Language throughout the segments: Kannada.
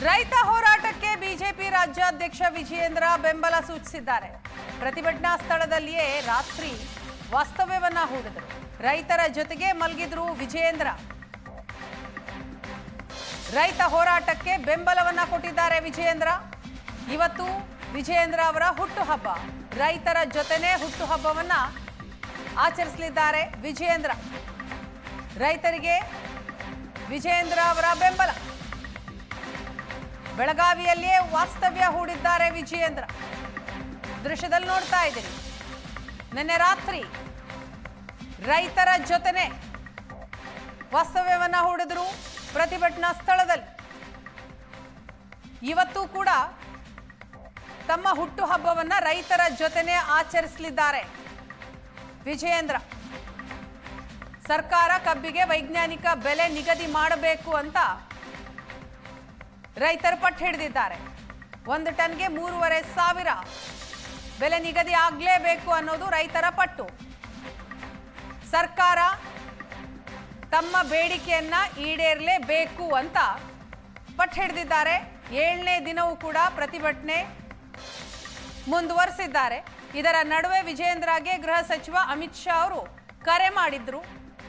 ರೈತ ಹೋರಾಟಕ್ಕೆ ಬಿಜೆಪಿ ರಾಜ್ಯಾಧ್ಯಕ್ಷ ವಿಜಯೇಂದ್ರ ಬೆಂಬಲ ಸೂಚಿಸಿದ್ದಾರೆ. ಪ್ರತಿಭಟನಾ ಸ್ಥಳದಲ್ಲಿಯೇ ರಾತ್ರಿ ವಾಸ್ತವ್ಯವನ್ನ ಹೂಡಿದರು. ರೈತರ ಜೊತೆಗೆ ಮಲಗಿದ್ರು ವಿಜಯೇಂದ್ರ. ರೈತ ಹೋರಾಟಕ್ಕೆ ಬೆಂಬಲವನ್ನ ಕೊಟ್ಟಿದ್ದಾರೆ ವಿಜಯೇಂದ್ರ. ಇವತ್ತು ವಿಜಯೇಂದ್ರ ಅವರ ಹುಟ್ಟುಹಬ್ಬ. ರೈತರ ಜೊತೆನೇ ಹುಟ್ಟುಹಬ್ಬವನ್ನ ಆಚರಿಸಲಿದ್ದಾರೆ ವಿಜಯೇಂದ್ರ. ರೈತರಿಗೆ ವಿಜಯೇಂದ್ರ ಅವರ ಬೆಂಬಲ. ಬೆಳಗಾವಿಯಲ್ಲಿಯೇ ವಾಸ್ತವ್ಯ ಹೂಡಿದ್ದಾರೆ ವಿಜಯೇಂದ್ರ. ದೃಶ್ಯದಲ್ಲಿ ನೋಡ್ತಾ ಇದ್ದೀರಿ. ನಿನ್ನೆ ರಾತ್ರಿ ರೈತರ ಜೊತೆನೆ ವಾಸ್ತವ್ಯವನ್ನ ಹೂಡಿದ್ರು ಪ್ರತಿಭಟನಾ ಸ್ಥಳದಲ್ಲಿ. ಇವತ್ತು ಕೂಡ ತಮ್ಮ ಹುಟ್ಟುಹಬ್ಬವನ್ನ ರೈತರ ಜೊತೆನೆ ಆಚರಿಸಲಿದ್ದಾರೆ ವಿಜಯೇಂದ್ರ. ಸರ್ಕಾರ ಕಬ್ಬಿಗೆ ವೈಜ್ಞಾನಿಕ ಬೆಲೆ ನಿಗದಿ ಮಾಡಬೇಕು ಅಂತ ರೈತರು ಪಟ್ಟು ಹಿಡಿದಿದ್ದಾರೆ. 1 ಟನ್ಗೆ 3,500 ಬೆಲೆ ನಿಗದಿ ಆಗಲೇಬೇಕು ಅನ್ನೋದು ರೈತರ ಪಟ್ಟು. ಸರ್ಕಾರ ತಮ್ಮ ಬೇಡಿಕೆಯನ್ನ ಈಡೇರಲೇಬೇಕು ಅಂತ ಪಟ್ಟು ಹಿಡಿದಿದ್ದಾರೆ. 7ನೇ ದಿನವೂ ಕೂಡ ಪ್ರತಿಭಟನೆ ಮುಂದುವರೆಸಿದ್ದಾರೆ. ಇದರ ನಡುವೆ ವಿಜಯೇಂದ್ರಗೆ ಗೃಹ ಸಚಿವ ಅಮಿತ್ ಶಾ ಅವರು ಕರೆ ಮಾಡಿದ್ರು.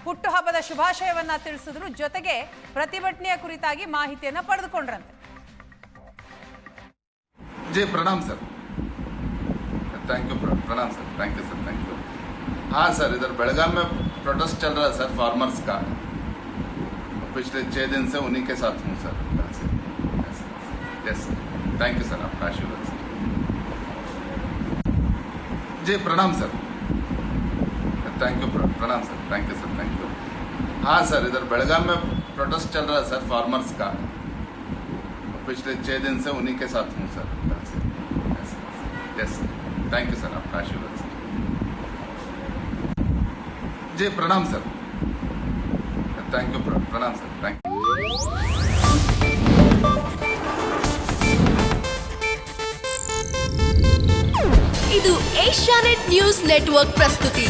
ಹುಟ್ಟುಹಬ್ಬದ ಶುಭಾಶಯವನ್ನ ತಿಳಿಸಿದ್ರು. ಜೊತೆಗೆ ಪ್ರತಿಭಟನೆಯ ಕುರಿತಾಗಿ ಮಾಹಿತಿಯನ್ನ ಪಡೆದುಕೊಂಡ್ರಂತೆ. जी प्रणाम सर. Thank you. प्रणाम sir. Thank you sir. Thank you. हाँ सर, इधर बेलगाम में प्रोटेस्ट चल रहा है सर फार्मर्स का. पिछले 6 दिन से उन्हीं के साथ हूँ sir. Yes sir. Thank you sir. आपका आशीर्वाद सर. जी प्रणाम सर. Thank you. प्रणाम sir. Thank you sir. Thank you. हाँ सर, इधर बेलगाम में प्रोटेस्ट चल रहा है सर फार्मर्स का. पिछले 6 दिन से उन्हीं के साथ हूँ sir. Yes sir. Thank you sir. आपका आशीर्वाद सर. जी प्रणाम सर. Thank you. प्रणाम सर. Thank you. ಇದು ಏಷ್ಯಾನೆಟ್ ನ್ಯೂಸ್ ನೆಟ್ವರ್ಕ್ ಪ್ರಸ್ತುತಿ.